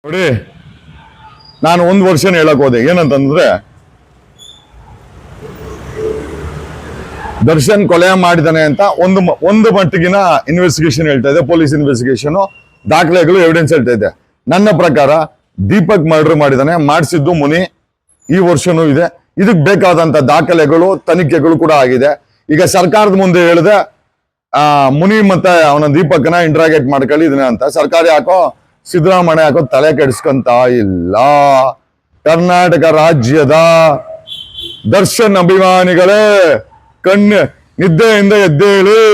ನೋಡಿ, ನಾನು ಒಂದು ವರ್ಷನ ಹೇಳಕ್ ಹೋದೆ. ಏನಂತಂದ್ರೆ, ದರ್ಶನ್ ಕೊಲೆ ಮಾಡಿದಾನೆ ಅಂತ ಒಂದು ಮಟ್ಟಿಗಿನ ಇನ್ವೆಸ್ಟಿಗೇಷನ್ ಹೇಳ್ತಾ ಇದೆ, ಪೊಲೀಸ್ ಇನ್ವೆಸ್ಟಿಗೇಷನ್, ದಾಖಲೆಗಳು, ಎವಿಡೆನ್ಸ್ ಹೇಳ್ತಾ ಇದೆ. ನನ್ನ ಪ್ರಕಾರ ದೀಪಕ್ ಮರ್ಡರ್ ಮಾಡಿದಾನೆ, ಮಾಡಿಸಿದ್ದು ಮುನಿ. ಈ ವರ್ಷನೂ ಇದೆ. ಇದಕ್ಕೆ ಬೇಕಾದಂತ ದಾಖಲೆಗಳು, ತನಿಖೆಗಳು ಕೂಡ ಆಗಿದೆ. ಈಗ ಸರ್ಕಾರದ ಮುಂದೆ ಹೇಳಿದೆ ಮುನಿ ಮತ್ತೆ ಅವನ ದೀಪಕ್ನ ಇಂಟ್ರಾಗೇಟ್ ಮಾಡ್ಕೊಳ್ಳಿ ಇದನ್ನ ಅಂತ. ಸರ್ಕಾರ ಯಾಕೋ ಸಿದ್ದರಾಮಯ್ಯ ಯಾಕೋ ತಲೆ ಕೆಡಿಸ್ಕೊಂತ ಇಲ್ಲ. ಕರ್ನಾಟಕ ರಾಜ್ಯದ ದರ್ಶನ್ ಅಭಿಮಾನಿಗಳೇ, ನಿದ್ದೆಯಿಂದ ಎದ್ದೇಳಿ.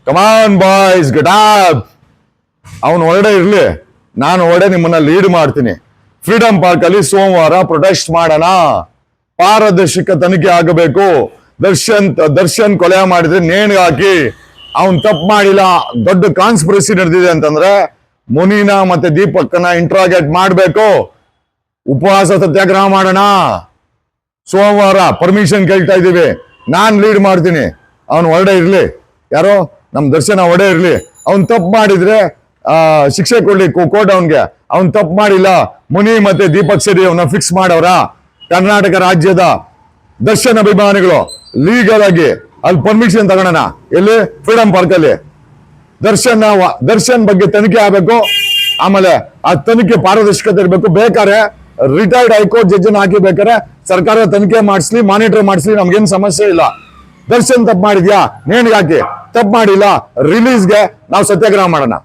Come on boys, get up. ಅವನು ಹೊರಡೆ ಇರ್ಲಿ, ನಾನು ಹೊರಡೆ ನಿಮ್ಮನ್ನ ಲೀಡ್ ಮಾಡ್ತೀನಿ. ಫ್ರೀಡಂ ಪಾರ್ಕ್ ಅಲ್ಲಿ ಸೋಮವಾರ ಪ್ರೊಟೆಸ್ಟ್ ಮಾಡೋಣ. ಪಾರದರ್ಶಕ ತನಿಖೆ ಆಗಬೇಕು. ದರ್ಶನ್ ಕೊಲೆ ಮಾಡಿದ್ರೆ ನೇಣಿಗೆ ಹಾಕಿ, ಅವನ್ ತಪ್ಪು ಮಾಡಿಲ್ಲ, ದೊಡ್ಡ ಕಾನ್ಸ್ಪಿರಸಿ ನಡೆದಿದೆ ಅಂತಂದ್ರೆ ಮುನಿನ ಮತ್ತೆ ದೀಪಕ್ನ ಇಂಟ್ರಾಗೇಟ್ ಮಾಡ್ಬೇಕು. ಉಪವಾಸ ಸತ್ಯಾಗ್ರಹ ಮಾಡೋಣ. ಸೋಮವಾರ ಪರ್ಮಿಷನ್ ಕೇಳ್ತಾ ಇದ್ದೀವಿ. ನಾನ್ ಲೀಡ್ ಮಾಡ್ತೀನಿ. ಅವನು ಹೊರಡೆ ಇರ್ಲಿ, ಯಾರೋ ನಮ್ ದರ್ಶನ ಹೊರಡೆ ಇರ್ಲಿ. ಅವನ್ ತಪ್ಪು ಮಾಡಿದ್ರೆ ಶಿಕ್ಷೆ ಕೊಡ್ಲಿ ಕೋರ್ಟ್ ಅವನ್ಗೆ. ಅವನ್ ತಪ್ಪು ಮಾಡಿಲ್ಲ. ಮುನಿ ಮತ್ತೆ ದೀಪಕ್ ಸೇರಿ ಅವನ್ನ ಫಿಕ್ಸ್ ಮಾಡವ್ರ. ಕರ್ನಾಟಕ ರಾಜ್ಯದ ದರ್ಶನ್ ಅಭಿಮಾನಿಗಳು ಲೀಗಲ್ ಆಗಿ ಅಲ್ಲಿ ಪರ್ಮಿಷನ್ ತಗೊಳ್ಳೋಣ. ಎಲ್ಲಿ? ಫ್ರೀಡಂ ಪಾರ್ಕ್ ಅಲ್ಲಿ. ದರ್ಶನ್ ಬಗ್ಗೆ ತನಿಖೆ ಆಗ್ಬೇಕು. ಆಮೇಲೆ ಆ ತನಿಖೆ ಪಾರದರ್ಶಕತೆ ಇರ್ಬೇಕು. ಬೇಕಾದ್ರೆ ರಿಟೈರ್ಡ್ ಹೈಕೋರ್ಟ್ ಜಡ್ಜ್ ಹಾಕಿ ಬೇಕಾದ್ರೆ ಸರ್ಕಾರ ತನಿಖೆ ಮಾಡಿಸ್ಲಿ, ಮಾನಿಟರ್ ಮಾಡಿಸ್ಲಿ, ನಮ್ಗೇನ್ ಸಮಸ್ಯೆ ಇಲ್ಲ. ದರ್ಶನ್ ತಪ್ಪು ಮಾಡಿದ್ಯಾ, ನೇಣಿಗೆ ಹಾಕಿ. ತಪ್ಪು ಮಾಡಿಲ್ಲ, ರಿಲೀಸ್ಗೆ ನಾವು ಸತ್ಯಾಗ್ರಹ ಮಾಡೋಣ.